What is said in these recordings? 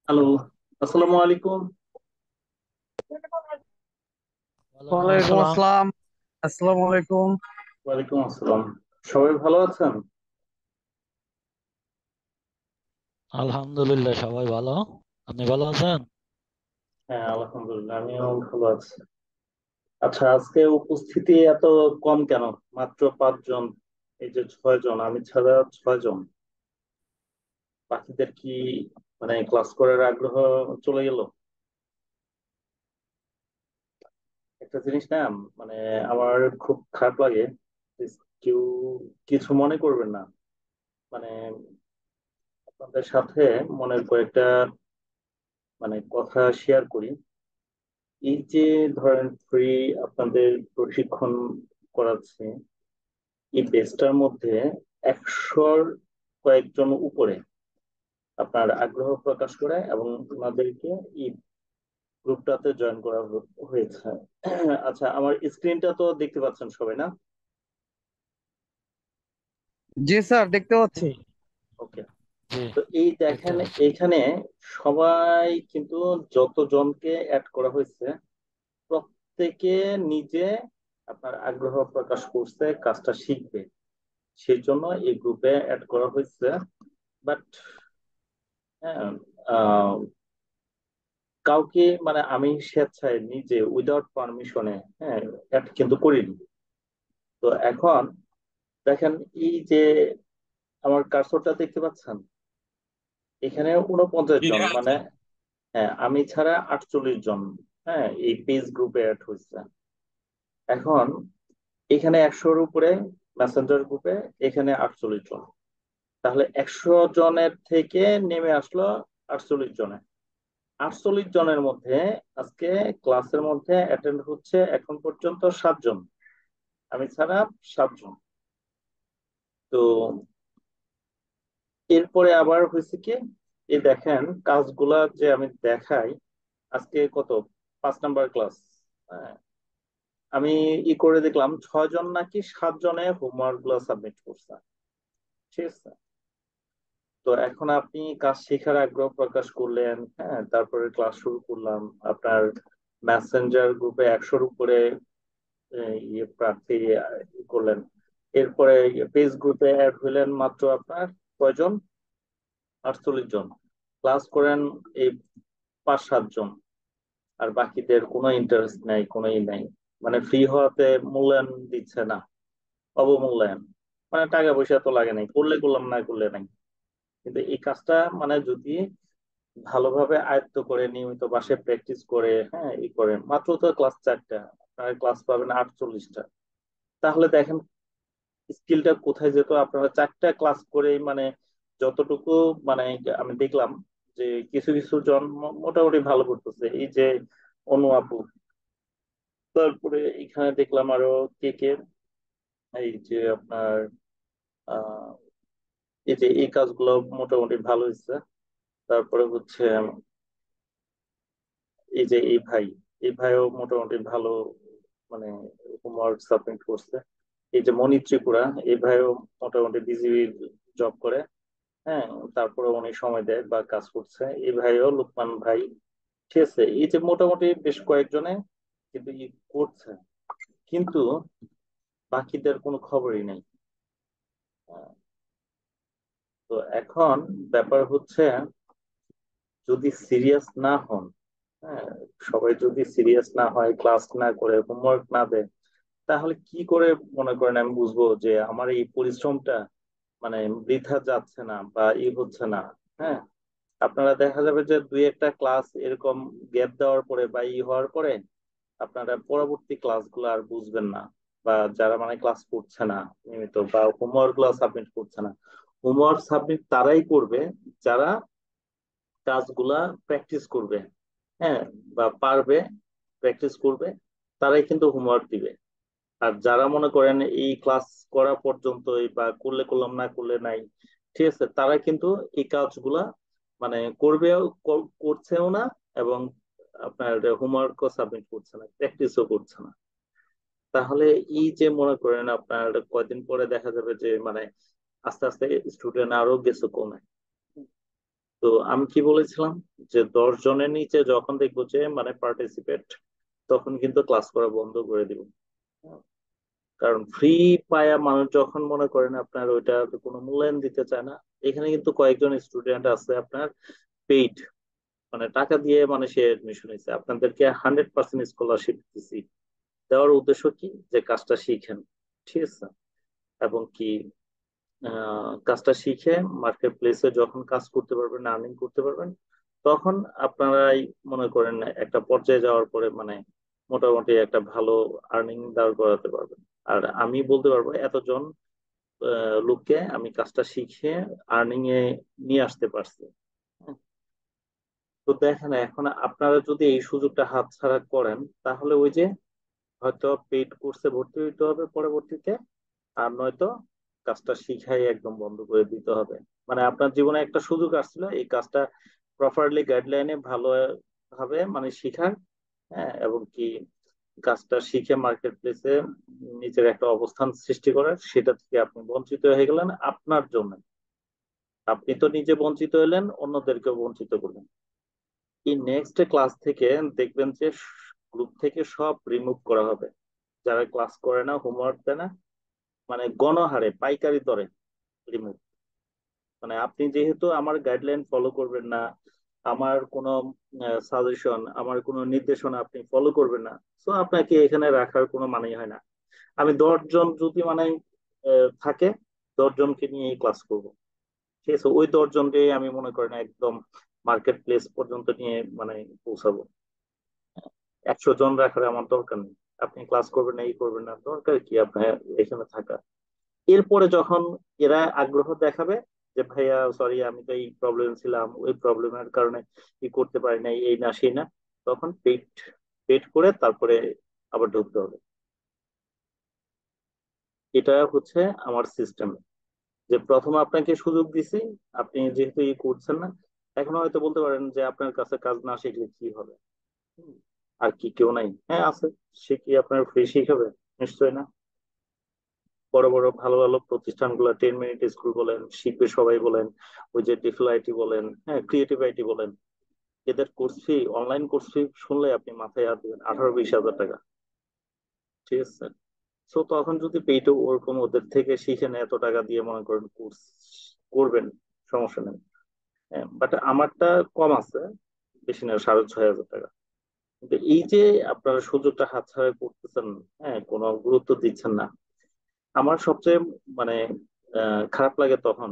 Hello, আসসালামু আলাইকুম। ওয়ালাইকুম ওয়ালাইকুম আসসালাম। আসসালাম। আসসালামু আলাইকুম। ওয়ালাইকুম আসসালাম। সবাই ভালো আছেন? আলহামদুলিল্লাহ, সবাই ভালো। আপনি ভালো আছেন? হ্যাঁ, আলহামদুলিল্লাহ, আমিও ভালো আছি। আচ্ছা, আজকে উপস্থিতি এত কম কেন? মাত্র 5 জন। এই যে 6 জন, আমি ছাড়া 6 জন। বাকিদের কি মানে ক্লাস করার আগ্রহ চলে গেল? একটা জিনিস না, মানে আমার খুব খারাপ লাগে। কেউ কিছু মনে করবেন না, মানে আপনাদের সাথে মনের কয়েকটা কথা শেয়ার করি। এই যে ধরেন ফ্রি আপনাদের প্রশিক্ষণ করাচ্ছে, এই বেসটার মধ্যে 100-র কয়েকজন উপরে আপনার আগ্রহ প্রকাশ করে এবং ওনাদেরকে এই গ্রুপটাতে জয়েন করা হয়েছে। আচ্ছা, আমার স্ক্রিনটা তো দেখতে পাচ্ছেন সবাই, না? জি স্যার, দেখতে জি, পাচ্ছি। ওকে। জি, তো এই দেখতে দেখেন, পাচ্ছি। এইখানে সবাই কিন্তু যতজনকে অ্যাড করা হয়েছে প্রত্যেকে নিজে আপনার আগ্রহ প্রকাশ করছে কাজটা শিখবে, সেই জন্য এই গ্রুপে অ্যাড করা হয়েছে। বাট হ্যাঁ, আহ, কাউকে মানে আমি স্বেচ্ছায় নিজে উইদাউট পারমিশনে হ্যাঁ অ্যাড কিন্তু করিনি। তো এখন দেখেন, এই যে আমার কার্সরটা দেখতে পাচ্ছেন, এখানে 49 জন, মানে হ্যাঁ আমি ছাড়া 48 জন হ্যাঁ এই পেজ গ্রুপে অ্যাড হয়েছে। এখন এখানে 100-র উপরে মেসেঞ্জার গ্রুপে, এখানে 48 জন। তাহলে 100 জনের থেকে নেমে আসলো 48 জনে। 48 জনের মধ্যে আজকে ক্লাসের মধ্যে অ্যাটেন্ড হচ্ছে এখন পর্যন্ত 7 জন, আমি ছাড়া 7 জন। তো এরপরে আবার হয়েছে কি, এই দেখেন কাজগুলা যে আমি দেখাই, আজকে কত, 5 নাম্বার ক্লাস। হ্যাঁ, আমি করে দেখলাম 6 জন নাকি 7 জনে হোমওয়ার্ক গুলো সাবমিট করছে। ঠিক আছে। তো এখন আপনি কাজ শেখার আগ্রহ প্রকাশ করলেন, হ্যাঁ, তারপরে ক্লাস শুরু করলাম। আপনার মেসেঞ্জার গ্রুপে 100-র উপরে প্রার্থী করলেন। এরপরে পেজ গ্রুপে অ্যাড হইলেন মাত্র আপনার কয়জন, 48 জন। ক্লাস করেন এই 5-7 জন। আর বাকিদের কোনো ইন্টারেস্ট নাই, কোনোই নাই। মানে ফ্রি হওয়াতে মূল্যায়ন দিচ্ছে না, অবমূল্যায়ন। মানে টাকা পয়সা তো লাগে নাই, করলে করলাম, না করলে নাই। কিন্তু এই কাজটা মানে যদি ভালোভাবে আয়ত্ত করে নিয়মিত বাসায় প্র্যাকটিস করে, হ্যাঁ করে, মাত্র তো ক্লাস 4টা, আপনার ক্লাস পাবেন 48টা। তাহলে দেখেন স্কিলটা কোথায় যেত। আপনারা 4টা ক্লাস করে মানে যতটুকু মানে আমি দেখলাম যে কিছু কিছু জন মোটামুটি ভালো করতেছে, এই যে অনু আপু, তারপরে এখানে দেখলাম আরো কে কে, এই যে আপনার আহ এই যে এই কাজগুলো মোটামুটি ভালো হয়েছে। তারপরে হচ্ছে এই যে এই ভাইও মোটামুটি ভালো, মানে হোমওয়ার্ক সাবমিট করছে। এই যে মনি ত্রিপুরা, এই ভাইও মোটামুটি বিজিবি জব করে, হ্যাঁ, তারপরে উনি সময় দেয় বা কাজ করছে। এই ভাইও, লুকমান ভাই। ঠিক আছে, এই যে মোটামুটি বেশ কয়েকজনে কিন্তু করছে, কিন্তু বাকিদের কোনো খবরই নেই। আহ, তো এখন ব্যাপার হচ্ছে, যদি সিরিয়াস না হন, হ্যাঁ, সবাই যদি সিরিয়াস না হয়, ক্লাস না করে, হোমওয়ার্ক না দেয়, তাহলে কি করে মনে করেন আমি বুঝবো যে আমার এই পরিশ্রমটা মানে বৃথা যাচ্ছে না বা হচ্ছে না? হ্যাঁ, আপনারা দেখা যাবে যে দুই একটা ক্লাস এরকম গ্যাপ দেওয়ার পরে বা হওয়ার পরে আপনারা পরবর্তী ক্লাসগুলো আর বুঝবেন না। বা যারা মানে ক্লাস করছে না নিয়মিত বা হোমওয়ার্ক গুলো সাবমিট করছে না, হোমওয়ার্ক সাবমিট তারাই করবে যারা কাজগুলা প্র্যাকটিস করবে, হ্যাঁ, বা পারবে, প্র্যাকটিস করবে, তারাই কিন্তু হোমওয়ার্ক দিবে। আর যারা মনে করেন এই ক্লাস করা পর্যন্তই বা করলে করলাম, না করলে নাই, ঠিক আছে, তারা কিন্তু এই কাজগুলা মানে করবেও, করছেও না, এবং আপনার হোমওয়ার্কও সাবমিট করছে না, প্র্যাকটিসও করছে না। তাহলে এই যে মনে করেন আপনার কয়দিন পরে দেখা যাবে যে মানে আস্তে আস্তে স্টুডেন্ট আরো গেছে কমে। তো আমি কি বলেছিলাম যে 10 জনের নিচে যখন দেখবো যে মানে পার্টিসিপেট, তখন কিন্তু ক্লাস করা বন্ধ করে দিব। কারণ ফ্রি পায়া মানুষ যখন মনে করেন আপনার ওইটা কোনো মূল্যায়ন দিতে চায় না। এখানে কিন্তু কয়েকজন স্টুডেন্ট আছে আপনার পেইড, মানে টাকা দিয়ে মানে সে এডমিশন নিচ্ছে, আপনাদেরকে 100% স্কলারশিপ দিচ্ছি। দেওয়ার উদ্দেশ্য কি, যে কাজটা শিখেন, ঠিক আছে? এবং কি কাজটা শিখে মার্কেট প্লেসে যখন কাজ করতে পারবেন, আর্নিং করতে পারবেন, তখন আপনারাই মনে করেন একটা পর্যায়ে যাওয়ার পরে মানে মোটামুটি একটা ভালো আর্নিং দাঁড় করাতে পারবেন। আর আমি বলতে পারবো এতজন লোককে আমি কাজটা শিখে আর্নিং এ নিয়ে আসতে পারছি। হ্যাঁ, তো দেখেন এখন আপনারা যদি এই সুযোগটা হাতছাড়া করেন, তাহলে ওই যে হয়তো পেইড কোর্সে ভর্তি হইতে হবে পরবর্তীতে, আর নয়তো কাজটা শিখাই একদম বন্ধ করে দিতে হবে। মানে আপনার জীবনে একটা সুযোগ আসছিল এই কাজটা প্রপারলি গাইডলাইনে ভালো ভাবে মানে শিখার, হ্যাঁ, এবং কি কাজটা শিখে মার্কেট প্লেসে নিজের একটা অবস্থান সৃষ্টি করার, সেটা থেকে আপনি বঞ্চিত হয়ে গেলেন আপনার জন্য। আপনি তো নিজে বঞ্চিত হলেন, অন্যদেরকেও বঞ্চিত করলেন। এই নেক্সট ক্লাস থেকে দেখবেন যে গ্রুপ থেকে সব রিমুভ করা হবে। যারা ক্লাস করে না, হোমওয়ার্ক দেয় না, মানে গণহারে পাইকারি দরে রিমুভ। মানে আপনি যেহেতু আমার গাইডলাইন ফলো করবেন না, আমার কোনো সাজেশন, আমার কোনো নির্দেশনা আপনি ফলো করবেন না, তো আপনাকে এখানে রাখার কোনো মানেই হয় না। আমি 10 জন যদি মানে থাকে, 10 জনকে নিয়ে ক্লাস করব, ঠিক আছে? ওই 10 জনকে আমি মনে করেন একদম মার্কেট প্লেস পর্যন্ত নিয়ে মানে পৌঁছাবো। 100 জন রাখার আমার দরকার নেই। আপনি ক্লাস করবেন না, এই করবেন না, দরকার কি আপনার এখানে থাকা? এরপরে যখন এরা আগ্রহ দেখাবে যে ভাইয়া সরি, আমি তো এই প্রবলেম ছিলাম, ওই প্রবলেমের কারণে কি করতে পারি না, এই না সেই না, তখন পেট পেট করে তারপরে আবার ঢুকতে হবে। এটা হচ্ছে আমার সিস্টেম, যে প্রথমে আপনাকে সুযোগ দিছি, আপনি যেহেতু ই করছেন না, এখন হয়তো বলতে পারেন যে আপনার কাছে কাজ না শিখলে কি হবে? হুম, আর কি কেউ নাই? হ্যাঁ আছে। সে কি আপনার ফ্রি শিখাবে? নিশ্চয় না। বড় বড় ভালো ভালো প্রতিষ্ঠানগুলো 10 মিনিট স্কুল বলেন, শিখবে সবাই বলেন, ওই যে ডিফেল আইটি বলেন, হ্যাঁ ক্রিয়েটিভ আইটি বলেন, এদের course fee, online course fee শুনলে আপনি মাথায় হাত দিবেন, 18-20 হাজার টাকা, ঠিক আছে? তো তখন যদি পেইটো ওরকম ওদের থেকে শিখেন, এত টাকা দিয়ে মনে করেন কোর্স করবেন, সমস্যা নেই। হ্যাঁ, বাট আমারটা কম আছে, বেশি না, 6,500 টাকা। কিন্তু এই যে আপনারা সুযোগটা হাতছাড়া করতেছেন, হ্যাঁ, কোনো গুরুত্ব দিচ্ছেন না। আমার সবচেয়ে মানে খারাপ লাগে তখন,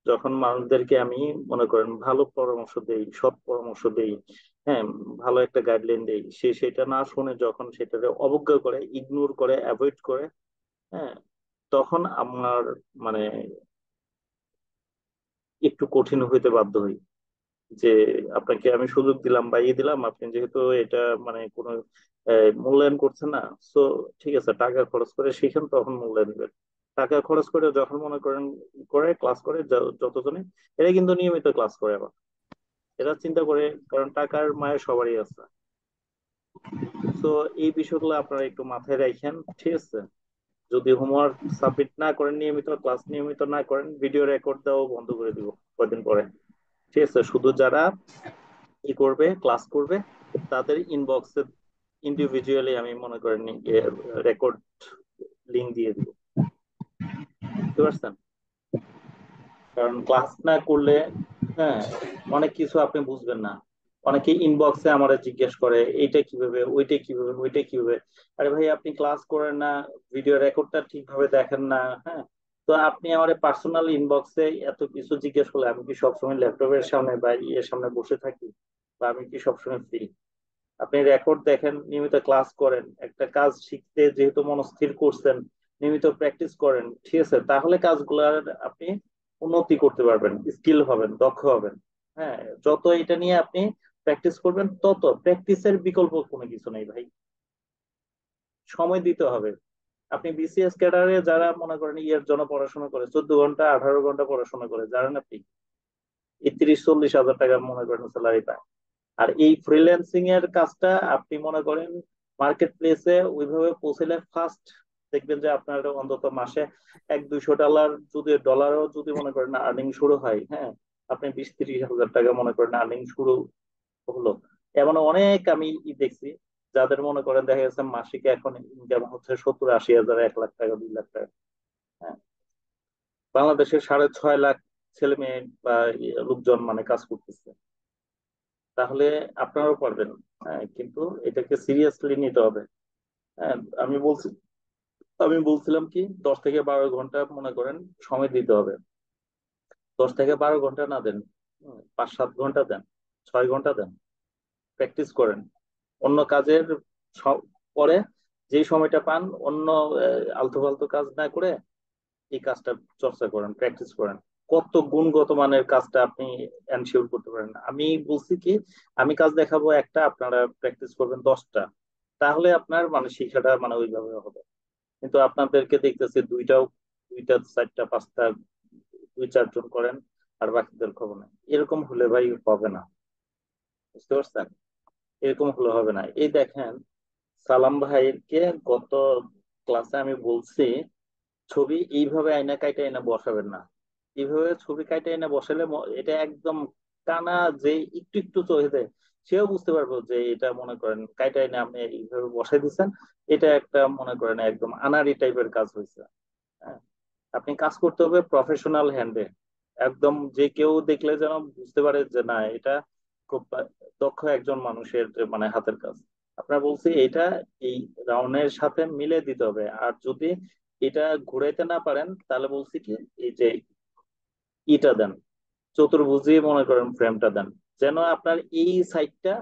যখন মানুষদেরকে আমি মনে করেন ভালো পরামর্শ দেই, সৎ পরামর্শ দেই, হ্যাঁ, ভালো একটা গাইডলাইন দেই, সে সেটা না শুনে যখন সেটাকে অবজ্ঞা করে, ইগনোর করে, অ্যাভয়েড করে, হ্যাঁ, তখন আমার মানে একটু কঠিন হইতে বাধ্য হই। যে আপনাকে আমি সুযোগ দিলাম বা ইয়ে দিলাম, আপনি যেহেতু এটা মানে কোনো মূল্যায়ন করছেন না, সো ঠিক আছে, টাকা খরচ করে শিখেন, তখন মূল্যায়ন দিবেন। টাকা খরচ করে যখন মনে করেন করে ক্লাস করে যতজনে, এরা কিন্তু নিয়মিত ক্লাস করে আবার, এরা চিন্তা করে, কারণ টাকার মায়ের সবারই আছে। তো এই বিষয়গুলো আপনারা একটু মাথায় রাখেন, ঠিক আছে? যদি হোমওয়ার্ক সাবমিট না করেন, নিয়মিত ক্লাস নিয়মিত না করেন, ভিডিও রেকর্ড দেওয়া বন্ধ করে দিব কয়দিন পরে, ঠিক আছে? শুধু যারা ই করবে, ক্লাস করবে, তাদের ইনবক্সে ইন্ডিভিজুয়ালি আমি মনে করেন রেকর্ড লিংক দিয়ে দিব, বুঝতে পারছেন? কারণ ক্লাস না করলে, হ্যাঁ, অনেক কিছু আপনি বুঝবেন না। অনেকে ইনবক্সে আমারে জিজ্ঞেস করে এইটা কিভাবে, ওইটা কিভাবে, ওইটা কিভাবে। আরে ভাই, আপনি ক্লাস করেন না, ভিডিও রেকর্ডটা ঠিকভাবে দেখেন না, হ্যাঁ, তো আপনি আমার পার্সোনাল ইনবক্সে এত কিছু জিজ্ঞেস করলে আমি কি সবসময় ল্যাপটপের সামনে বা ইয়ের সামনে বসে থাকি? বা আমি কি সবসময় ফ্রি? আপনি রেকর্ড দেখেন, নিয়মিত ক্লাস করেন, একটা কাজ শিখতে যেহেতু মনস্থির করছেন, নিয়মিত প্র্যাকটিস করেন, ঠিক আছে? তাহলে কাজগুলার আপনি উন্নতি করতে পারবেন, স্কিল হবেন, দক্ষ হবেন। হ্যাঁ, যত এটা নিয়ে আপনি প্র্যাকটিস করবেন, তত প্র্যাকটিসের বিকল্প কোনো কিছু নেই ভাই। সময় দিতে হবে। আপনি বিসিএস ক্যাডারে যারা মনে করেন ইয়ের জন্য পড়াশোনা করে, 14 ঘন্টা 18 ঘন্টা পড়াশোনা করে, জানেন আপনি এই 30-40 হাজার টাকা মনে করেন স্যালারি পায়। আর এই ফ্রিল্যান্সিং এর কাজটা আপনি মনে করেন মার্কেট প্লেসে ওইভাবে পৌঁছলে ফার্স্ট দেখবেন যে আপনার অন্তত মাসে 100-200 ডলার, যদি ডলারও যদি মনে করেন আর্নিং শুরু হয়, হ্যাঁ, আপনি 20-30 হাজার টাকা মনে করেন আর্নিং শুরু হলো। এমন অনেক আমি দেখছি যাদের মনে করেন দেখা যাচ্ছে মাসিক এখন ইনকাম হচ্ছে 70-80 হাজার, 1 লাখ টাকা, 2 লাখ টাকা। হ্যাঁ, বাংলাদেশের 6.5 লাখ ছেলে মেয়ে বা লোকজন মানে কাজ করতেছে। তাহলে আপনারাও পারবেন। হ্যাঁ, কিন্তু এটাকে সিরিয়াসলি নিতে হবে। হ্যাঁ, আমি বলছি, আমি বলছিলাম কি 10 থেকে 12 ঘন্টা মনে করেন সময় দিতে হবে। 10 থেকে 12 ঘন্টা না দেন, 5-7 ঘন্টা দেন, 6 ঘন্টা দেন, প্র্যাকটিস করেন। অন্য কাজের পরে যে সময়টা পান অন্য আলতু ফালতু কাজ না করে এই কাজটা চর্চা করেন, প্র্যাকটিস করেন। কত গুণগত মানের কাজটা আপনি এনশিওর করতে পারেন। আমি বলছি কি, আমি কাজ দেখাবো একটা, আপনারা প্র্যাকটিস করবেন 10টা। তাহলে আপনার মানে শিক্ষাটা মানে ওইভাবে হবে। কিন্তু আপনাদেরকে দেখতেছি দুইটা 4টা 5টা 2-4 জন করেন আর বাকিদের খবর নাই। এরকম হলে ভাই হবে না, বুঝতে পারছেন? এরকম হলে হবে না। এই দেখেন, সালাম ভাইকে গত ক্লাসে আমি বলছি ছবি এইভাবে আয়না কাইটা আয়না বসাবেন না। এইভাবে ছবি কাইটা আয়না বসালে এটা একদম টানা, যে একটু একটু চোখে দেয় সেও বুঝতে পারবো যে এটা মনে করেন কাইটা আয়না আপনি এইভাবে বসাই দিচ্ছেন। এটা একটা মনে করেন একদম আনাড়ি টাইপের কাজ হয়েছে। হ্যাঁ, আপনি কাজ করতে হবে প্রফেশনাল হ্যান্ডে। একদম যে কেউ দেখলে যেন বুঝতে পারে যে না, এটা খুব দক্ষ একজন মানুষের মানে হাতের কাজ। আপনার বলছি এটা এই রাউন্ডের সাথে মিলে দিতে হবে। আর যদি এটা ঘুরাইতে না পারেন তাহলে বলছি কি, এই যে ইটা দেন, চতুর্ভুজই মনে করেন ফ্রেমটা দেন, যেন আপনার এই সাইডটা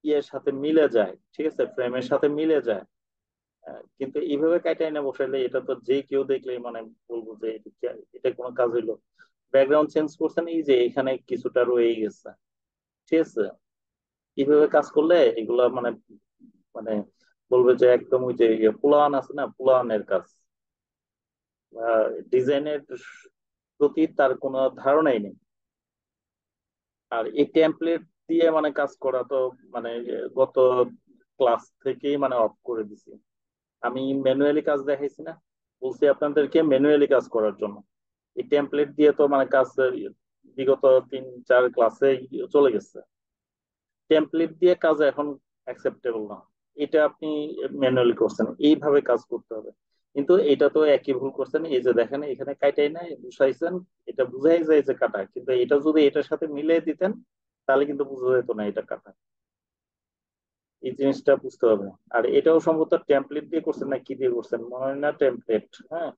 ইয়ের সাথে মিলে যায়, ঠিক আছে, ফ্রেমের সাথে মিলে যায়। কিন্তু এইভাবে কাটাই না বসাইলে এটা তো যে কেউ দেখলেই মানে বলবো যে এটা কোনো কাজ হইলো। ব্যাকগ্রাউন্ড চেঞ্জ করছেন, এই যে এখানে কিছুটা রয়ে গেছে, ঠিক আছে। এইভাবে কাজ করলে এগুলা মানে মানে বলবে যে একদম ওই যে পোলাওয়ান আছে না, পোলাওয়ানের কাজ, ডিজাইনের প্রতি তার কোনো ধারণাই নেই। আর এই টেমপ্লেট দিয়ে মানে কাজ করা তো মানে গত ক্লাস থেকেই মানে অফ করে দিছি। আমি ম্যানুয়ালি কাজ দেখাইছি না, বলছি আপনাদেরকে ম্যানুয়ালি কাজ করার জন্য। এই টেমপ্লেট দিয়ে তো মানে কাজ বিগত 3-4 ক্লাসে চলে গেছে। টেমপ্লেট দিয়ে কাজ এখন অ্যাকসেপ্টেবল না। এটা আপনি ম্যানুয়ালি করছেন, এইভাবে কাজ করতে হবে। কিন্তু এটা তো একই ভুল করছেন, এই যে দেখেন এখানে কাটাই নাই বসাইছেন, এটা বুঝাই যায় যে কাটা, কিন্তু এটা যদি এটার সাথে মিলিয়ে দিতেন তাহলে কিন্তু বোঝা যেত না এটা কাটা। এই জিনিসটা বুঝতে হবে। আর এটাও সম্ভবত টেমপ্লেট দিয়ে করছেন না কি দিয়ে করছেন, মনে হয় না টেমপ্লেট। হ্যাঁ,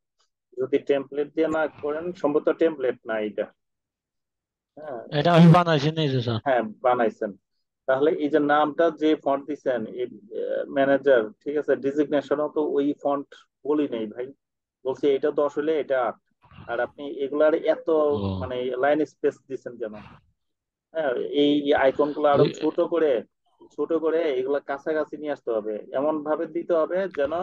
যদি টেমপ্লেট দিয়ে না করেন সম্ভবত টেমপ্লেট না এটা। হ্যাঁ, এটা আমি বানাইছি নিজে স্যার। হ্যাঁ বানাইছেন। তাহলে এই যে নামটা যে ফন্ট দিচ্ছেন এই ম্যানেজার, ঠিক আছে, ডিজিগনেশনও তো ওই ফন্ট বলি নেই ভাই। বলছি এটা 10 হলে এটা 8। আর আপনি এগুলার এত ও, মানে লাইন স্পেস দিচ্ছেন কেন? হ্যাঁ, এই আইকন গুলো আরো ওই ছোট করে, ছোট করে এগুলা কাছাকাছি নিয়ে আসতে হবে, এমন ভাবে দিতে হবে যেন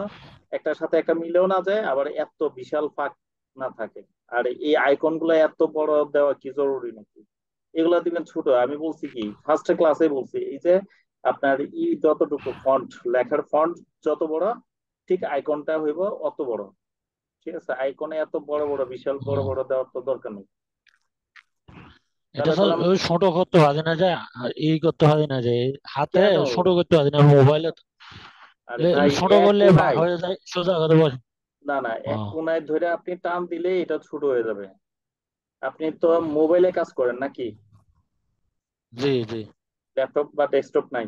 একটার সাথে একটা মিলেও না যায়, আবার এত বিশাল ফাঁক না থাকে। আর এই আইকন গুলো এত বড় দেওয়া কি জরুরি নাকি? এগুলা দিবেন ছোট। আমি বলছি কি ফার্স্ট ক্লাসে বলছি, এই যে আপনার যতটুকু ফন্ট, লেখার ফন্ট যত বড়, ঠিক আইকনটা হইব অত বড়। ঠিক আছে, আইকনে এত বড় বড় বিশাল বড় ও, বড় দেওয়ার তো দরকার নেই। এটা তাহলে স্যার তাহলে আমি ওই ছোট করতে পারি না যায়, আর ই করতে পারি না যে হাতে কেন? ছোট করতে পারি না মোবাইলে। আরে ভাই, ছোট এক করলে ভাগ কোনায়, হয়ে যায় সোজা কথা বল। না না, ও, এক কোনায় ধরে আপনি টান দিলে এটা ছোট হয়ে যাবে। আপনি তো মোবাইলে কাজ করেন নাকি? জি জি। ল্যাপটপ বা ডেস্কটপ নাই?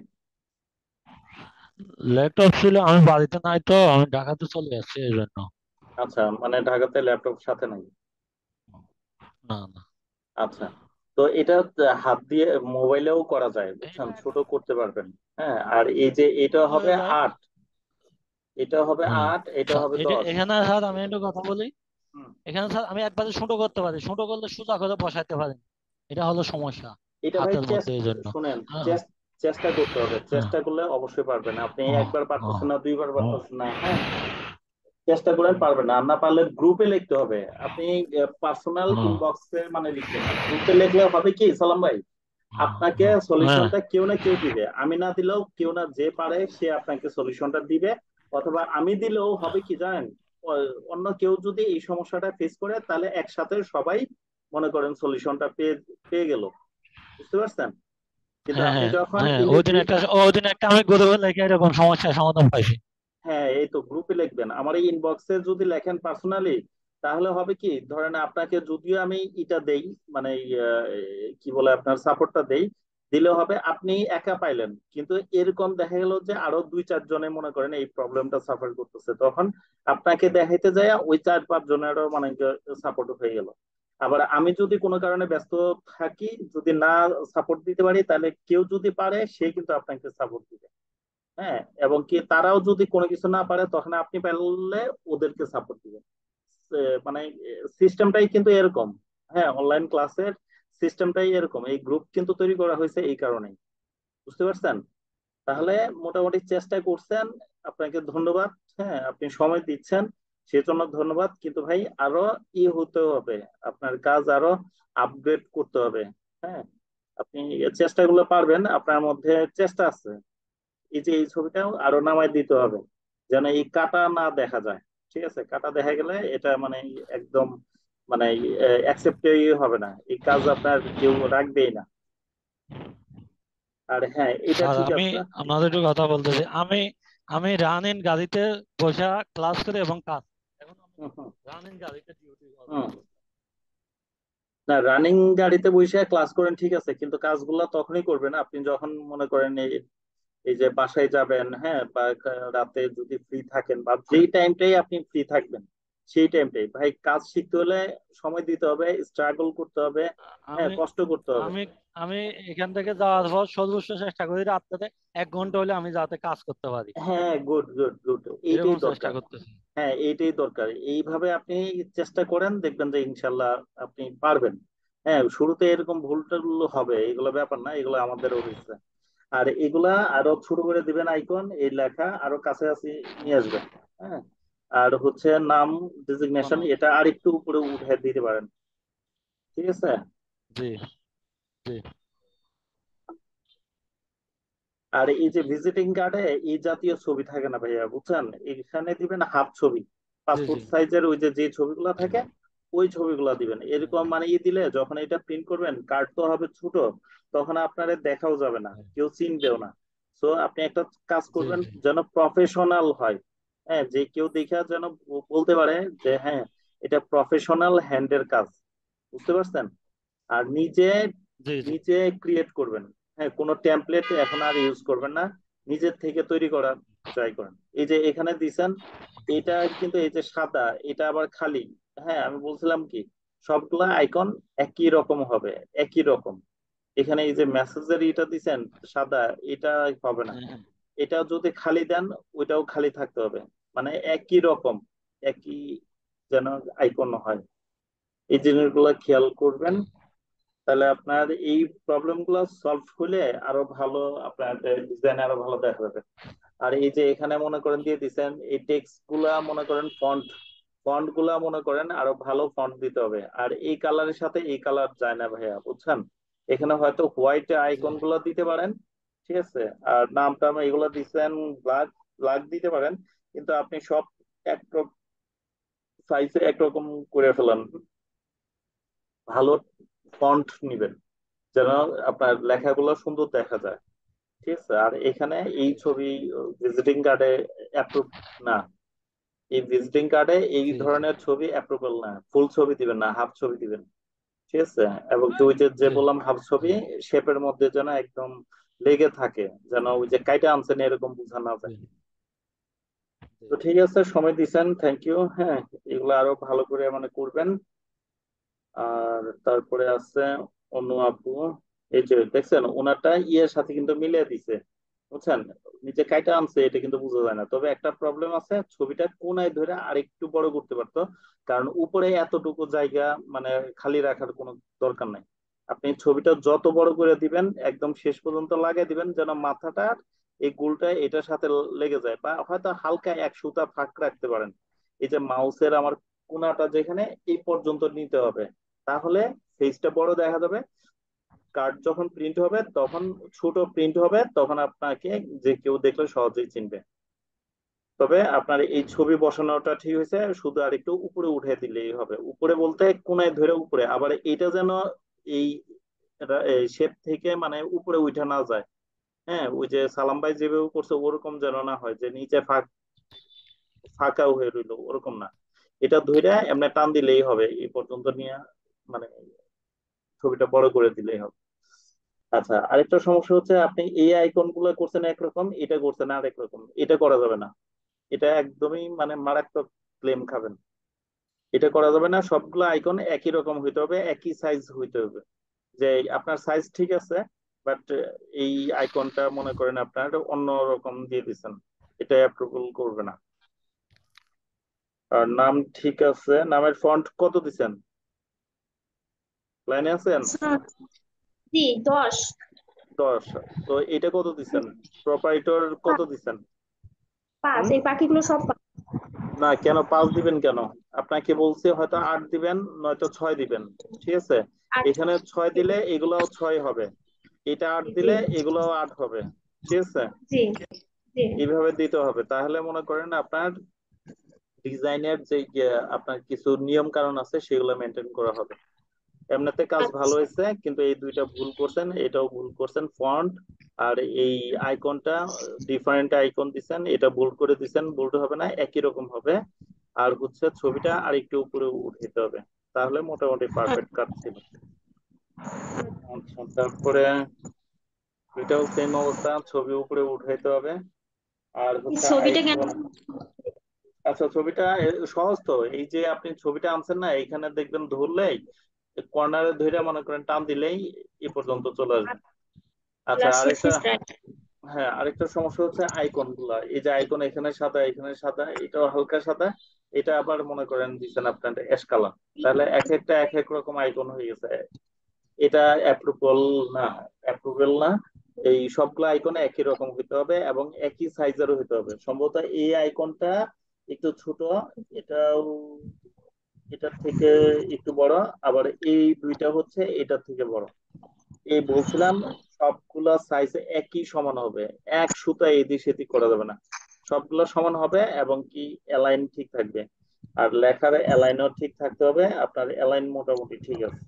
ল্যাপটপ ছিল, আমি বাড়িতে নাই তো, আমি ঢাকাতে চলে যাচ্ছি এই জন্য। আচ্ছা, মানে ঢাকাতে ল্যাপটপ সাথে নাই। না না। আচ্ছা, তো এটা হাত দিয়ে মোবাইলেও করা যায়, বুঝছেন, এইটা ছোট করতে পারবেন। হ্যাঁ, আর এই যে এটা ছোট হবে হয়ে যায়। 8, এটা হবে হ্যাঁ 8, এটা স্যার, হবে 10। এখানে স্যার আমি একটা কথা বলি। হুম, এখানে স্যার আমি একবারে ছোট করতে পারি, ছোট করলে সোজা করে বসাইতে পারি না। এটা হলো সমস্যা এটা ভাই হাতের মধ্যে এই জন্য। শুনেন, হ্যাঁ চেষ্টা করতে হবে। হ্যাঁ। চেষ্টা করলে অবশ্যই পারবেন। আপনি ও, একবার ও, পারতেছেন না, দুইবার ও, পারতেছেন না, হ্যাঁ, চেষ্টা করেন, পারবেন না। আর না পারলে গ্রুপে লিখতে হবে। আপনি পার্সোনাল ও, ইনবক্সে মানে লিখবেন না, গ্রুপে লিখলে হবে কি সালাম ভাই, আপনাকে হ্যাঁ। সলিউশনটা কেউ না কেউ দিবে। আমি না দিলেও কেউ না যে পারে সে আপনাকে সলিউশনটা দিবে। অথবা আমি দিলেও হবে কি জানেন, অন্য কেউ যদি এই সমস্যাটা ফেস করে তাহলে একসাথে সবাই মনে করেন সলিউশনটা পেয়ে পেয়ে গেল, বুঝতে পারছেন? কিন্তু হ্যাঁ আপনি হ্যাঁ যখন হ্যাঁ, ইন্ডিভিজুয়াল, ওই দিন একটা আমি গ্রুপে লিখে এরকম সমস্যার সমাধান পাইছি। হ্যাঁ এই তো গ্রুপে লিখবেন, আমার এই ইনবক্সে যদি লেখেন পার্সোনালি, তাহলে হবে কি, ধরেন আপনাকে যদিও আমি এটা দেই, মানে কি বলে আপনার সাপোর্টটা দেই, দিলে হবে আপনি একা পাইলেন, কিন্তু এরকম দেখা গেল যে আরো 2-4 জনে মনে করেন এই প্রবলেমটা সাফার করতেছে, তখন আপনাকে দেখাইতে যায় ওই 4-5 জনেরও মানে সাপোর্ট হয়ে গেল। আবার আমি যদি কোনো কারণে ব্যস্ত থাকি, যদি না সাপোর্ট দিতে পারি, তাহলে কেউ যদি পারে সে কিন্তু আপনাকে সাপোর্ট দিবে। হ্যাঁ, এবং কি তারাও যদি কোনো কিছু না পারে, তখন আপনি পারলে ওদেরকে সাপোর্ট দিবেন। মানে সিস্টেমটাই কিন্তু এরকম। হ্যাঁ, অনলাইন ক্লাসের সিস্টেমটাই এরকম, এই গ্রুপ কিন্তু তৈরি করা হয়েছে এই কারণেই, বুঝতে পারছেন? তাহলে মোটামুটি চেষ্টা করছেন, আপনাকে ধন্যবাদ। হ্যাঁ, আপনি সময় দিচ্ছেন সেজন্য ধন্যবাদ, কিন্তু ভাই আরো হতে হবে, আপনার কাজ আরো আপগ্রেড করতে হবে। হ্যাঁ, আপনি এই চেষ্টাগুলো পারবেন, আপনার মধ্যে চেষ্টা আছে, এই যে এই ছবিটাও আরো নামায় দিতে হবে, যেন এই কাটা না দেখা যায়। ঠিক আছে, কাটা দেখা গেলে এটা মানে একদম মানে অ্যাকসেপ্টই হবে না, এই কাজ আপনার কেউ রাখবেই না। আর হ্যাঁ, এটা স্যার ঠিক আমি আছে। আপনাদের একটু কথা বলতেছি। আমি আমি রানিং গাড়িতে বসে ক্লাস করি এবং কাজ, এখন আমি হুম হুম রানিং গাড়িতে ডিউটি হুম। না, রানিং গাড়িতে বসে ক্লাস করেন ঠিক আছে, কিন্তু কাজগুলা তখনই করবেন আপনি যখন মনে করেন এই যে বাসায় যাবেন, হ্যাঁ, বা রাতে যদি ফ্রি থাকেন, বা যেই টাইমটাই আপনি ফ্রি থাকবেন সেই টাইমটাই ভাই, কাজ শিখতে হলে সময় দিতে হবে, স্ট্রাগল করতে হবে, হ্যাঁ, আমি কষ্ট করতে হবে। আমি আমি এখান থেকে যাওয়ার পর সর্বোচ্চ চেষ্টা করি রাত্রে 1 ঘন্টা হলে আমি যাতে কাজ করতে পারি, হ্যাঁ, গুড গুড গুড, এইটাই এরকম চেষ্টা দরকার। করতেছি। হ্যাঁ, এইটাই দরকার, এইভাবে আপনি চেষ্টা করেন, দেখবেন যে ইনশাল্লাহ আপনি পারবেন। হ্যাঁ, শুরুতে এরকম ভুল টুল হবে, এগুলো ব্যাপার না, এগুলো আমাদেরও হয়েছে। আর এগুলা আরো ছোট করে দিবেন, আইকন এই লেখা আরো কাছাকাছি নিয়ে আসবেন। হ্যাঁ, আর হচ্ছে নাম কোনো ডেজিগনেশন এটা আর একটু উপরে উঠে দিতে পারেন, ঠিক আছে? জি জি আর এই যে ভিজিটিং কার্ডে এই জাতীয় ছবি থাকে না ভাইয়া, বুঝছেন, এখানে দিবেন হাফ ছবি, জি জি পাসপোর্ট সাইজের ওই যে যে ছবিগুলো থাকে ওই ছবিগুলো দিবেন, এরকম মানে দিলে যখন এটা প্রিন্ট করবেন, কার্ড তো হবে ছোট, তখন আপনার দেখাও যাবে না, কেউ চিনবেও না। সো আপনি একটা কাজ জি করবেন জি যেন প্রফেশনাল হয়। হ্যাঁ, যে কেউ দেখে যেন বলতে পারে যে হ্যাঁ, এটা প্রফেশনাল হ্যান্ডের কাজ, বুঝতে পারছেন? আর নিজে জি জি নিজে ক্রিয়েট করবেন। হ্যাঁ, কোনো টেমপ্লেট এখন আর ইউজ করবেন না, নিজের থেকে তৈরি করার ট্রাই করেন। এই যে এখানে দিছেন, এটা কিন্তু এই যে সাদা, এটা আবার খালি। হ্যাঁ, আমি বলছিলাম কি, সবগুলা আইকন একই রকম হবে, একই রকম। এখানে এই যে মেসেজের এটা দিছেন সাদা, এটা হবে না, হ্যাঁ হ্যাঁ এটা যদি খালি দেন ওইটাও খালি থাকতে হবে, মানে একই রকম, একই যেন আইকন হয়, এই জিনিসগুলো খেয়াল করবেন। তাহলে আপনার এই প্রবলেম গুলো সলভ হলে আরো ভালো, আপনার ডিজাইন আরো ভালো দেখা যাবে। আর এই যে এখানে মনে করেন দিয়ে দিচ্ছেন, এই টেক্সট গুলা মনে করেন ফন্ট, ফন্ট গুলা মনে করেন আরো ভালো ফন্ট দিতে হবে, আর এই কালারের সাথে এই কালার যায় না ভাইয়া, বুঝছেন? এখানে হয়তো হোয়াইট জি আইকন গুলো দিতে পারেন, ঠিক আছে, আর নাম টাম এগুলো দিচ্ছেন ব্ল্যাক, ব্ল্যাক দিতে পারেন, কিন্তু আপনি সব এক সাইজে একরকম করে ফেলান, ভালো ফন্ট নিবেন যেন আপনার লেখাগুলো সুন্দর দেখা যায়, ঠিক আছে? আর এখানে এই জি ছবি ভিজিটিং কার্ডে অ্যাপ্রুভ না, এই ভিজিটিং কার্ডে এই জি জি ধরনের ছবি অ্যাপ্রুভেল না, ফুল ছবি দিবেন না, হাফ ছবি দিবেন, ঠিক আছে? এবং কি ওই যে যে জি বললাম হাফ জি ছবি শেপের মধ্যে যেন একদম লেগে থাকে, যেন ওই যে কাইটা আনছেন এরকম বোঝা না যায়। জি জি তো ঠিক আছে, সময় দিচ্ছেন, থ্যাংক ইউ। হ্যাঁ, এগুলো আরো ভালো করে মানে করবেন। আর তারপরে আছে অনু আপু, এই যে দেখছেন ওনারটা ইয়ের সাথে কিন্তু মিলিয়ে দিছে, বুঝছেন? নিচে কাইটা আনছে এটা কিন্তু বোঝা যায় না, তবে একটা প্রবলেম আছে, ছবিটা কোনায় ধরে আরেকটু বড় করতে পারতো, কারণ উপরে এতটুকু জায়গা মানে খালি রাখার কোনো দরকার নাই। আপনি ছবিটা যত বড় করে দিবেন একদম শেষ পর্যন্ত লাগিয়ে দিবেন, যেন মাথাটা এই গোলটা এটার সাথে লেগে যায়, বা হয়তো হালকা এক সুতা ফাঁক রাখতে পারেন, এই যে মাউসের আমার কোনাটা যেখানে এই পর্যন্ত নিতে হবে, তাহলে ফেসটা বড় দেখা যাবে। কার্ড যখন প্রিন্ট হবে তখন ছোট প্রিন্ট হবে, তখন আপনাকে যে কেউ দেখলে সহজেই চিনবে। তো তবে আপনার এই ছবি বসানোটা ঠিক হয়েছে, শুধু আর একটু উপরে উঠে দিলেই হবে। উপরে বলতে কোনায় ধরে উপরে, আবার এটা যেন এই শেপ থেকে মানে উপরে উঠে না যায়। হ্যাঁ, ওই যে সালাম ভাই যেভাবে করছে ওরকম যেন না হয় যে নিচে ফাঁকাও হয়ে রইলো, ওরকম না। এটা ধইরা এমনি টান দিলেই হবে, এই পর্যন্ত নিয়ে মানে ছবিটা বড় করে দিলেই হবে। আচ্ছা, আরেকটা সমস্যা হচ্ছে আপনি এই আইকন গুলো করছেন একরকম, এটা করছেন আরেক রকম, এটা করা যাবে না। এটা একদমই মানে মারাত্মক ক্লেম খাবেন। এটা করা যাবে না, সবগুলো আইকন একই রকম হইতে হবে, একই সাইজ হইতে হবে। যে আপনার সাইজ ঠিক আছে, বাট এই আইকনটা মনে করেন আপনার অন্য রকম দিয়ে দিচ্ছেন, এটা অ্যাপ্রুভাল করবে না। আর নাম ঠিক আছে, নামের ফন্ট কত দিচ্ছেন? লাইনে আছেন? স্যার, জি 10। 10। তো এটা কত দিচ্ছেন? প্রপাইটর কত দিচ্ছেন? 5, হুম? এই বাকিগুলো সব 5। না, কেন 5 দিবেন কেন? আপনাকে বলছি হয়তো 8 দিবেন, নয়তো 6 দিবেন। ঠিক আছে, আচ্ছা, এখানে 6 দিলে এগুলাও 6 হবে, এটা 8 জি দিলে এগুলাও 8 হবে। ঠিক আছে, জি জি। এইভাবে দিতে হবে। তাহলে মনে করেন আপনার ডিজাইনের যে আপনার কিছু নিয়ম কানুন আছে সেগুলো মেনটেন করা হবে। এমনিতে কাজ ভালো আচ্ছা হয়েছে, কিন্তু এই দুইটা ভুল করছেন, এটাও ভুল করছেন। ফন্ট আর এই আইকনটা ডিফারেন্ট আইকন দিচ্ছেন, এটা বোল্ড করে দিচ্ছেন, বোল্ড হবে না, একই রকম হবে। আর হচ্ছে ছবিটা আর একটু উপরে উঠাইতে হবে, তাহলে মোটামুটি পারফেক্ট কাজ ছিল। আচ্ছা, তারপরে এটাও সেম অবস্থা, ছবি উপরে উঠাইতে হবে। আর এই হচ্ছে ছবিটা কেন? আইকন। আচ্ছা, ছবিটা সহজ তো। এই যে আপনি ছবিটা আনছেন না, এখানে দেখবেন ধরলেই কর্নারে ধরে মনে করেন টান দিলেই এ পর্যন্ত চলে আসবে। আচ্ছা, আরেকটা, সাকসেস রাইট। হ্যাঁ, আরেকটা সমস্যা হচ্ছে আইকন গুলা। এই যে আইকন এখানে সাদা, এখানে সাদা, এটাও হালকা সাদা, এটা আবার মনে করেন দিচ্ছেন আপনার অ্যাশ কালার, তাহলে এক একটা এক এক রকম আইকন হয়ে গেছে। এটা অ্যাপ্রুভাল না, অ্যাপ্রুভাল না। এই সবগুলো আইকন একই রকম হতে হবে এবং একই সাইজেরও হতে হবে। সম্ভবত এই আইকনটা একটু ছোট, এটাও এটার থেকে একটু বড়, আবার এই দুইটা হচ্ছে এটার থেকে বড়। এই বলছিলাম সবগুলা সাইজ একই সমান হবে, এক সুতা এদিক সেদিক করা যাবে না, সবগুলা সমান হবে এবং কি অ্যালাইন ঠিক থাকবে। আর লেখার অ্যালাইনও ঠিক থাকতে হবে, আপনার অ্যালাইন মোটামুটি ঠিক আছে।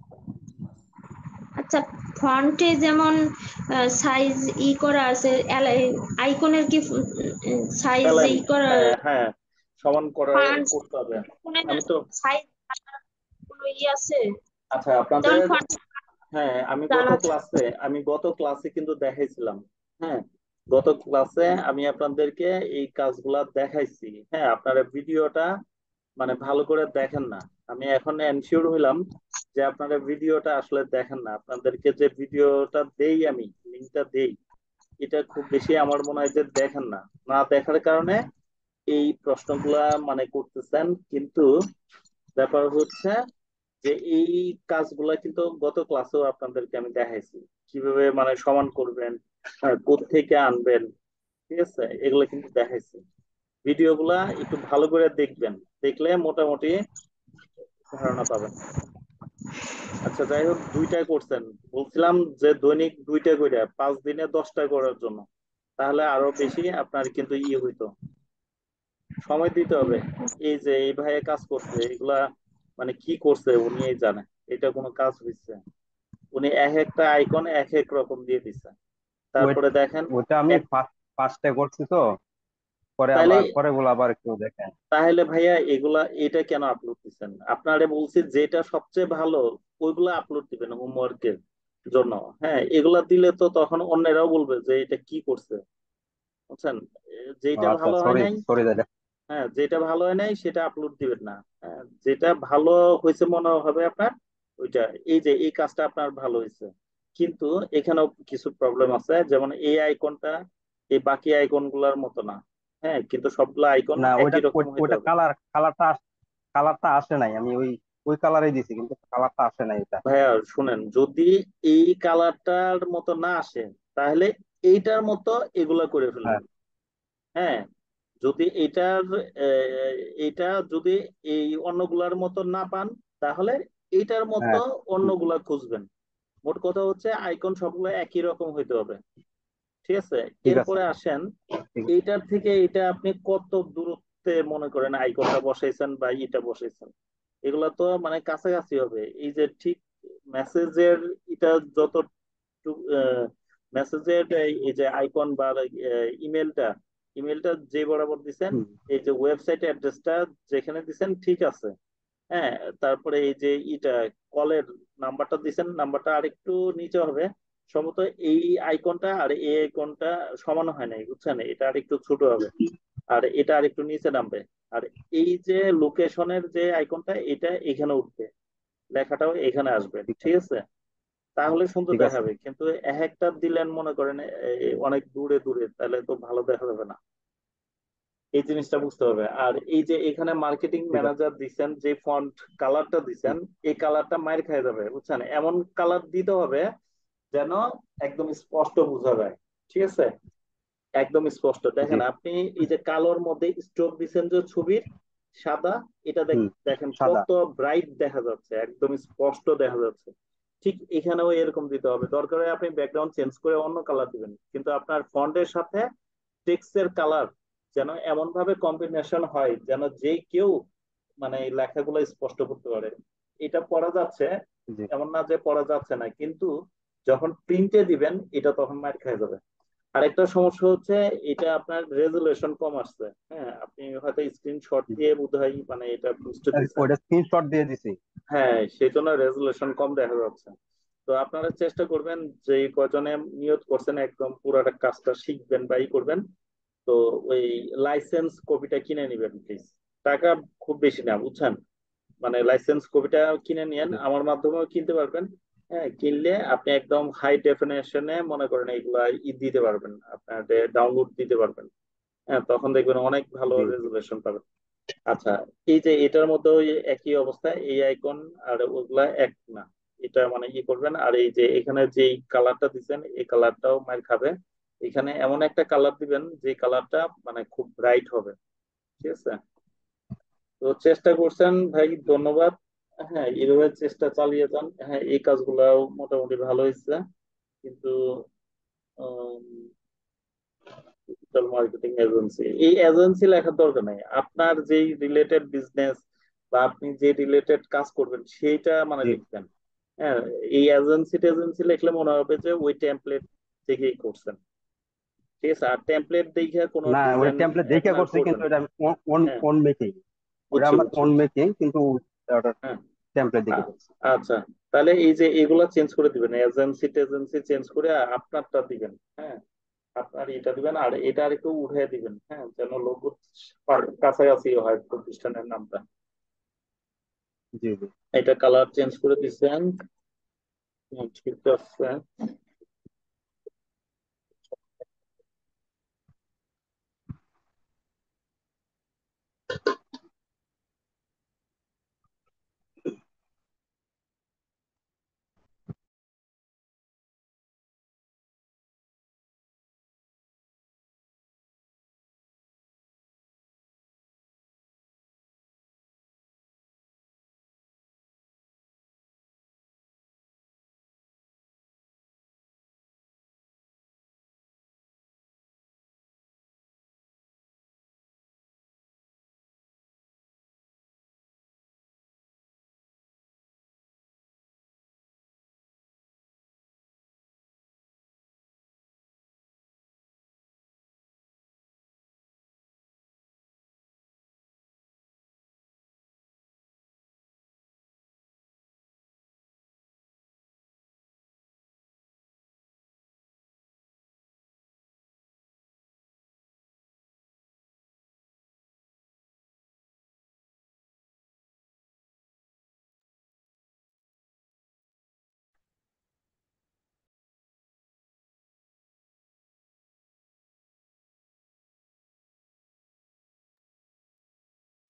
আচ্ছা, ফন্টে যেমন সাইজ করা আছে, আইকনের কি সাইজ অ্যালাইন, করা? হ্যাঁ হ্যাঁ, সমান ফন্ট করতে হবে। কোনে আমি তো, সাইজ কোনো আছে? আচ্ছা যেমন আপনাদের, ফন্ট হ্যাঁ জানা আছে। আমি গত ক্লাসে কিন্তু দেখাইছিলাম। হ্যাঁ, গত ক্লাসে আমি আপনাদেরকে এই কাজগুলা দেখাইছি। হ্যাঁ, আপনারা ভিডিওটা মানে ভালো করে দেখেন না। আমি এখন এনশিওর হইলাম যে আপনারা ভিডিওটা আসলে দেখেন না। আপনাদেরকে যে ভিডিওটা দেই, আমি লিঙ্কটা দেই, এটা খুব বেশি আমার মনে হয় যে দেখেন না। না দেখার কারণে এই প্রশ্নগুলা মানে করতেছেন। কিন্তু ব্যাপার হচ্ছে যে এই কাজগুলা কিন্তু গত ক্লাসেও আপনাদেরকে আমি দেখাইছি, কিভাবে মানে সমান করবেন, কোত্থেকে আনবেন। ঠিক আছে, এগুলো কিন্তু দেখাইছি। ভিডিওগুলা একটু ভালো করে দেখবেন, দেখলে মোটামুটি ধারণা পাবেন। আচ্ছা, যাই হোক, দুইটাই করছেন। বলছিলাম যে দৈনিক 2টা করে, 5 দিনে 10টা করার জন্য, তাহলে আরো বেশি আপনার কিন্তু হইতো। সময় দিতে হবে। এই যে এই ভাইয়ে কাজ করছে, এগুলা মানে কি করছে উনি জানে, এটা কোনো কাজ হয়েছে? উনি এক একটা আইকন এক এক রকম দিয়ে দিচ্ছে। ওই তারপরে দেখেন ওটা আমি এক, ফার্স্টে করছি তো, পরে তাহলে আবার পরে গুলো আবার একটু দেখেন। তাহলে ভাইয়া এগুলা এটা কেন আপলোড দিচ্ছেন? আপনারে বলছি যেটা সবচেয়ে ভালো ওইগুলা আপলোড দিবেন হোমওয়ার্কের জন্য। হ্যাঁ, এগুলা দিলে তো তখন অন্যরাও বলবে যে এটা কি করছে, বুঝছেন? ও যেটা আচ্ছা, ভালো হয় সরি নাই, সরি দাদা। হ্যাঁ, যেটা ভালো হয় নাই সেটা আপলোড দিবেন না। হ্যাঁ, যেটা ভালো হয়েছে মনে হবে আপনার, ওইটা। এই যে এই কাজটা আপনার ভালো হয়েছে, কিন্তু এখানেও কিছু প্রবলেম আছে। যেমন এই আইকনটা এই বাকি আইকন গুলার মতো না। হ্যাঁ, কিন্তু সবগুলো আইকন না, ওইটা একই রকম হইতে ওইটা হবে। কালারটা আসে নাই, আমি ওই ওই কালারই দিছি কিন্তু কালারটা আসে নাই এটা। ভাইয়া শুনেন, যদি এই কালারটার মতো না আসে, তাহলে এইটার মতো এগুলা করে হ্যাঁ, ফেলবেন। হ্যাঁ, যদি এইটা যদি এই অন্যগুলার মতো না পান, তাহলে এইটার মতো হ্যাঁ, হুম, অন্যগুলা খুঁজবেন। মোট কথা হচ্ছে আইকন সবগুলো একই রকম হইতে হবে। ঠিক আছে, ঠিক আছে। এরপরে আসেন ঠিক এইটার থেকে এটা আপনি কত দূরত্বে মনে করেন আইকনটা বসাইছেন বা ইটা বসাইছেন, এগুলা তো মানে কাছাকাছি হবে। এই যে ঠিক মেসেজের এটা যত মেসেজের এই যে আইকন বা ইমেলটা ইমেলটা যে বরাবর দিছেন, হুম, এই যে ওয়েবসাইট অ্যাড্রেসটা যেখানে দিছেন ঠিক আছে। হ্যাঁ, তারপরে এই যে ইটা কলের নাম্বারটা দিছেন, নাম্বারটা আরেকটু নিচে হবে সম্ভবত। এই আইকনটা আর এই আইকনটা সমান হয় নাই, বুঝছেন, এটা আরেকটু ছোট হবে আর এটা আরেকটু নিচে নামবে। আর এই যে লোকেশনের যে আইকনটা এটা এখানে উঠবে, লেখাটাও এখানে আসবে, ঠিক ঠিক আছে। আছে। তাহলে সুন্দর ঠিক আছে। দেখাবে। কিন্তু এক একটা দিলেন মনে করেন অনেক দূরে দূরে, তাহলে তো ভালো দেখা যাবে না। এই জিনিসটা বুঝতে হবে। আর এই যে এখানে মার্কেটিং ঠিক আছে। ম্যানেজার দিচ্ছেন, যে ফন্ট কালারটা হুম, দিচ্ছেন, এই কালারটা মাইর খেয়ে যাবে, বুঝছেন। এমন কালার দিতে হবে যেন একদম স্পষ্ট বোঝা যায়, ঠিক আছে। একদম স্পষ্ট জি। দেখেন আপনি। এই যে কালোর মধ্যে স্ট্রোক দিচ্ছেন যে ছবির, সাদা, এটা হুম, দেখেন সাদা। কত ব্রাইট দেখা যাচ্ছে, একদম স্পষ্ট দেখা যাচ্ছে। ঠিক এখানেও এরকম দিতে হবে। দরকার হয় আপনি ব্যাকগ্রাউন্ড চেঞ্জ করে অন্য কালার দিবেন, কিন্তু আপনার ফন্টের সাথে টেক্সটের কালার যেন এমন ভাবে কম্বিনেশন হয় যেন যে কেউ মানে এই লেখাগুলো স্পষ্ট করতে পারে। এটা পড়া যাচ্ছে, জি। এমন না যে পড়া যাচ্ছে না, কিন্তু যখন প্রিন্টে দিবেন এটা তখন মার খেয়ে যাবে। আরেকটা সমস্যা হচ্ছে, এটা আপনার রেজুলেশন কম আসছে। হ্যাঁ, আপনি হয়তো স্ক্রিনশট হুম। দিয়ে বোধহয় মানে এটা বুঝতে আর দিচ্ছেন। ওইটা স্ক্রিনশট দিয়ে দিছি। হ্যাঁ, সেই জন্য রেজুলেশন কম দেখা যাচ্ছে। তো আপনারা চেষ্টা করবেন যে কজনে নিয়ত করছেন একদম পুরাটা কাজটা শিখবেন বা ই করবেন, তো ওই লাইসেন্স কপিটা কিনে নিবেন প্লিজ। টাকা খুব বেশি না, বুঝছেন। মানে লাইসেন্স কপিটা কিনে নিয়েন, জি। আমার মাধ্যমেও কিনতে পারবেন। হ্যাঁ, কিনলে আপনি একদম হাই ডেফিনেশনে মনে করেন এইগুলা দিতে পারবেন, আপনার ডাউনলোড দিতে পারবেন। হ্যাঁ, তখন দেখবেন অনেক ভালো জি। জি। রেজুলেশন পাবেন। আচ্ছা, এই যে এটার মধ্যে ওই একই অবস্থা, এই আইকন আর ওগুলা এক না। এটা মানে ই করবেন। আর এই যে এখানে যে কালারটা দিচ্ছেন এই কালারটাও মার খাবে। এখানে এমন একটা কালার দিবেন যে কালারটা মানে খুব ব্রাইট হবে, ঠিক আছে। তো চেষ্টা করছেন ভাই, ধন্যবাদ। হ্যাঁ, এইভাবে চেষ্টা চালিয়ে যান। হ্যাঁ, এই কাজগুলাও মোটামুটি ভালো হয়েছে। কিন্তু ডিজিটাল মার্কেটিং এজেন্সি, এই এজেন্সি লেখার দরকার নাই। আপনার যেই রিলেটেড বিজনেস বা আপনি যে রিলেটেড কাজ করবেন সেইটা মানে জি। লিখবেন। হ্যাঁ, এই এজেন্সি টেজেন্সি লিখলে মনে হবে যে ওই টেমপ্লেট থেকেই করছেন, ঠিক আছে। আর টেমপ্লেট দেখে কোনো না, ওই ডিজাইন টেমপ্লেট দেখে এখন আর করছি, কিন্তু করবেন না। এটা ওন হ্যাঁ, ওন মেকিং। ওটা বুঝছি আমার বুঝছি ওন বুঝছি। মেকিং, কিন্তু ওটা হ্যাঁ, টেমপ্লেট দেখে আ- করছি। আচ্ছা, তাহলে এই যে এগুলা চেঞ্জ করে দিবেন, এজেন্সি টেজেন্সি চেঞ্জ করে আপনারটা দিবেন। হ্যাঁ, আপনার এটা দিবেন আর এটা আর একটু উঠে দিবেন, হ্যাঁ, যেন লোগো কাছাকাছি হয় প্রতিষ্ঠানের নামটা। জি। জি। এটা কালার চেঞ্জ করে দিচ্ছেন। ঠিক আছে।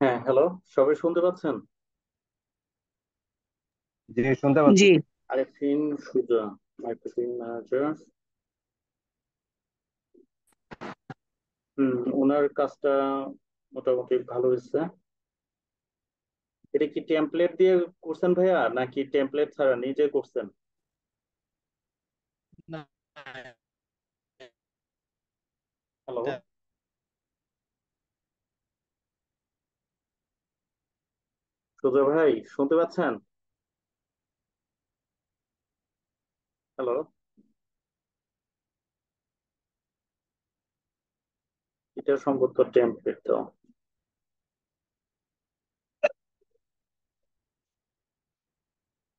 হ্যাঁ, হ্যালো, সবাই শুনতে পাচ্ছেন? জি, শুনতে পাচ্ছি। জি। আরেফিন সুজা, মার্কেটিং ম্যানেজার। ওনার কাজটা মোটামুটি ভালো হয়েছে। এটা কি টেমপ্লেট দিয়ে করছেন ভাইয়া, নাকি টেমপ্লেট ছাড়া নিজে করছেন? না, হ্যালো, সুজয় ভাই শুনতে পাচ্ছেন? হ্যালো, এটা সম্ভবত টেমপ্লেট তো।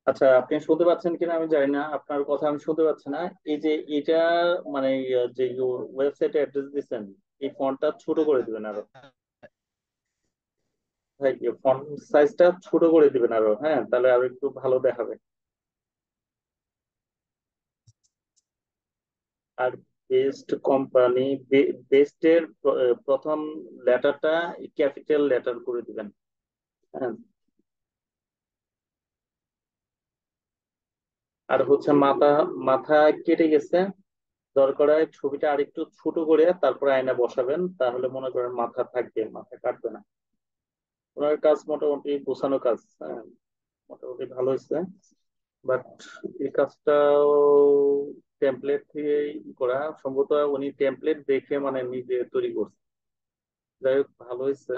আচ্ছা, আপনি শুনতে পাচ্ছেন কিনা আমি জানি না, আপনার কথা আমি শুনতে পাচ্ছি না। এই যে এটা মানে যে ওয়েবসাইটে অ্যাড্রেস দিচ্ছেন, এই ফন্টটা ছোট করে দিবেন আরো। ভাই ফন্ট সাইজটা ছোট করে দিবেন আরো, হ্যাঁ, তাহলে আরো একটু ভালো দেখাবে। আর বেস্ট কোম্পানি, বেস্টের প্রথম লেটারটা ক্যাপিটাল লেটার করে দিবেন। হ্যাঁ, আর হচ্ছে মাথা, মাথা কেটে গেছে, দরকার হয় ছবিটা আরেকটু ছোট করে তারপরে আয়না বসাবেন, তাহলে মনে করেন মাথা থাকবে, মাথা কাটবে না। ওনার কাজ মোটামুটি গোছানো কাজ, হ্যাঁ, মোটামুটি ভালো হয়েছে। বাট এই কাজটাও টেমপ্লেট থেকে করা সম্ভবত, উনি টেমপ্লেট দেখে মানে নিজে তৈরি করছে। যাই হোক, ভালো হয়েছে।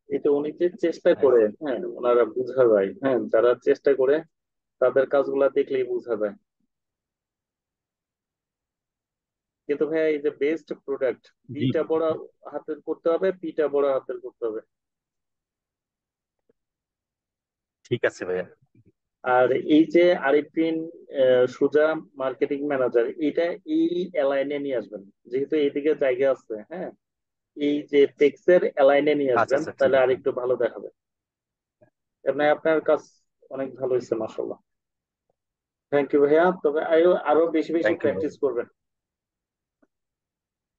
এটা উনি যে চেষ্টা করে, হ্যাঁ, ওনারা বোঝা যায়, হ্যাঁ, যারা চেষ্টা করে তাদের কাজগুলা দেখলেই বোঝা যায়। কিন্তু ভাইয়া এই যে বেস্ট প্রোডাক্ট, জি, বিটা বড় হাতের করতে হবে, পিটা বড় হাতের করতে হবে। ঠিক আছে ভাইয়া। আর এই যে আরিফিন সুজা মার্কেটিং ম্যানেজার, এটা এই অ্যালাইনে নিয়ে আসবেন, যেহেতু এইদিকে জায়গা আছে, হ্যাঁ, এই যে টেক্সের অ্যালাইনে নিয়ে আচ্ছা আসবেন, আচ্ছা, ঠিক তাহলে আর আছে। একটু ভালো দেখাবে। এমনি আপনার কাজ অনেক ভালো হয়েছে, মাশাআল্লাহ। থ্যাংক ইউ ভাইয়া, তবে আরো আরো বেশি বেশি থ্যাংক ইউ ভাই। প্র্যাকটিস করবেন।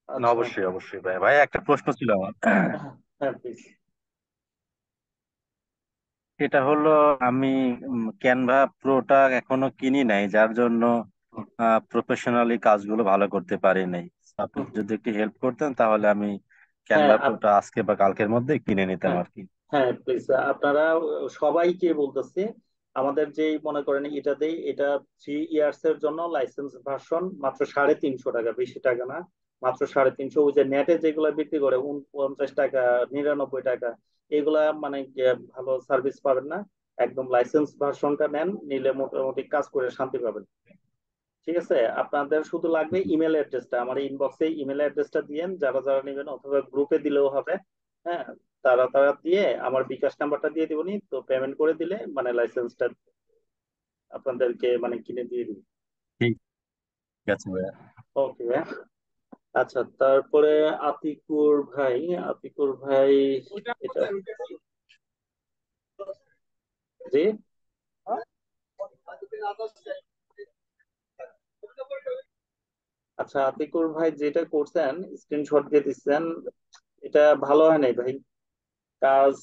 না, আচ্ছা, অবশ্যই অবশ্যই ভাই। ভাই একটা প্রশ্ন ছিল আমার। হ্যাঁ প্লিজ। এটা হলো, আমি ক্যানভা প্রোটা এখনো কিনি নাই, যার জন্য প্রফেশনালি কাজগুলো ভালো করতে পারি নাই। আপনি যদি একটু হেল্প করতেন তাহলে আমি হ্যাঁ ক্যানভা প্রোটা আজকে বা কালকের মধ্যে কিনে নিতাম হ্যাঁ আর কি। হ্যাঁ প্লিজ, আপনারা সবাইকে বলতেছি, আমাদের যেই মনে করেন এটা দেই, এটা 3 ইয়ার্স এর জন্য লাইসেন্স ভার্সন, মাত্র 350 টাকা, বেশি টাকা না, মাত্র 350। ওই যে নেটে যেগুলো বিক্রি করে 49 টাকা, 99 টাকা, এগুলা মানে ভালো সার্ভিস পাবেন না। একদম লাইসেন্স ভার্সনটা নেন, নিলে মোটামুটি কাজ করে শান্তি পাবেন। ঠিক আছে, আপনাদের শুধু লাগবে ইমেল অ্যাড্রেসটা, আমার ইনবক্সে ইমেল অ্যাড্রেসটা দিয়েন, যারা যারা নেবেন, অথবা গ্রুপে দিলেও হবে। হ্যাঁ, তারা তারা দিয়ে আমার বিকাশ নাম্বারটা দিয়ে দিবনি, তো পেমেন্ট করে দিলে মানে লাইসেন্সটা আপনাদেরকে মানে কিনে দিয়ে দিব। ঠিক আছে ভাইয়া। ওকে। আচ্ছা, তারপরে আতিকুর ভাই, আতিকুর ভাই, এটা জি, আচ্ছা আতিকুর ভাই যেটা করছেন, স্ক্রিনশট দিয়ে দিচ্ছেন, এটা ভালো হয় নাই ভাই। কাজ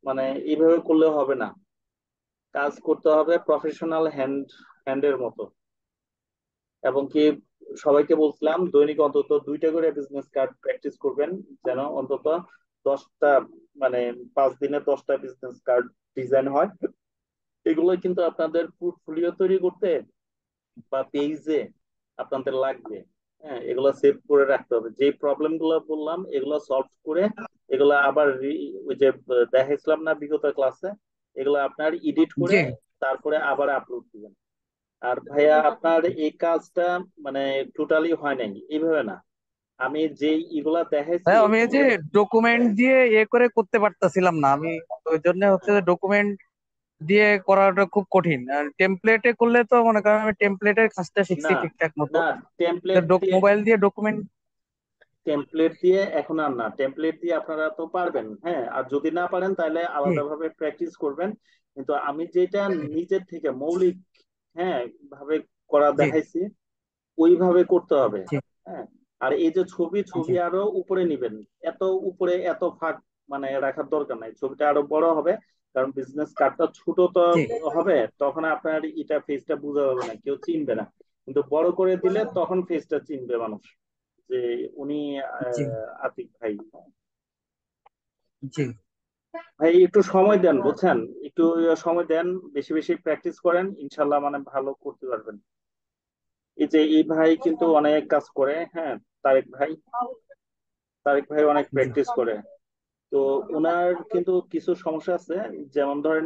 মানে এইভাবে করলে হবে না, কাজ করতে হবে প্রফেশনাল হ্যান্ডের মতো। এবং কি, সবাইকে বলছিলাম দৈনিক অন্তত 2টা করে বিজনেস কার্ড প্র্যাকটিস করবেন, যেন অন্তত 10টা, মানে 5 দিনে 10টা বিজনেস কার্ড ডিজাইন হয়। এগুলো কিন্তু আপনাদের পোর্টফোলিও তৈরি করতে বা পেজে আপনাদের লাগবে। হ্যাঁ, এগুলো সেভ করে রাখতে হবে, যে প্রবলেম গুলো বললাম এগুলো সলভ করে, এগুলো আবার ওই যে দেখাইছিলাম না বিগত ক্লাসে, এগুলো আপনার এডিট করে জি তারপরে আবার আপলোড দিবেন। আর ভাইয়া আপনার এই কাজটা মানে টোটালি হয় নাই এইভাবে না, আমি যে এগুলা দেখাইছি ভাই, আমি এই যে ডকুমেন্ট দিয়ে করে করতে পারতাছিলাম না আমি, ওই জন্য হচ্ছে যে ডকুমেন্ট দিয়ে করাটা খুব কঠিন। আর টেমপ্লেটে করলে তো মনে করেন আমি টেমপ্লেটের কাজটা শিখছি না ঠিকঠাক মতো। না টেমপ্লেট দিয়ে, মোবাইল দিয়ে ডকুমেন্ট। টেমপ্লেট দিয়ে এখন আর না, টেমপ্লেট দিয়ে আপনারা তো পারবেন, হ্যাঁ, আর যদি না পারেন তাহলে জি আলাদাভাবে প্র্যাকটিস করবেন। কিন্তু আমি যেটা নিজের থেকে মৌলিক, হ্যাঁ, ভাবে করা জি দেখাইছি, ওইভাবে করতে হবে। জি হ্যাঁ, আর এই যে ছবি, জি ছবি আরো উপরে নিবেন, এত উপরে এত ফাঁক মানে রাখার দরকার নাই, ছবিটা আরো বড় হবে। কারণ বিজনেস কার্ডটা ছোট তো জি হবে, তখন আপনার এটা ফেসটা বোঝা যাবে না, কেউ চিনবে না। কিন্তু বড় করে দিলে তখন ফেসটা চিনবে মানুষ, যে উনি জি আতিক ভাই। জি ভাই একটু সময় দেন, বুঝছেন, একটু সময় দেন, বেশি বেশি প্র্যাকটিস করেন, ইনশাল্লাহ মানে ভালো করতে পারবেন। এই যে এই ভাই কিন্তু অনেক কাজ করে, হ্যাঁ, তারেক ভাই, তারেক ভাই অনেক জি প্র্যাকটিস করে। তো ওনার কিন্তু কিছু সমস্যা আছে, যেমন ধরেন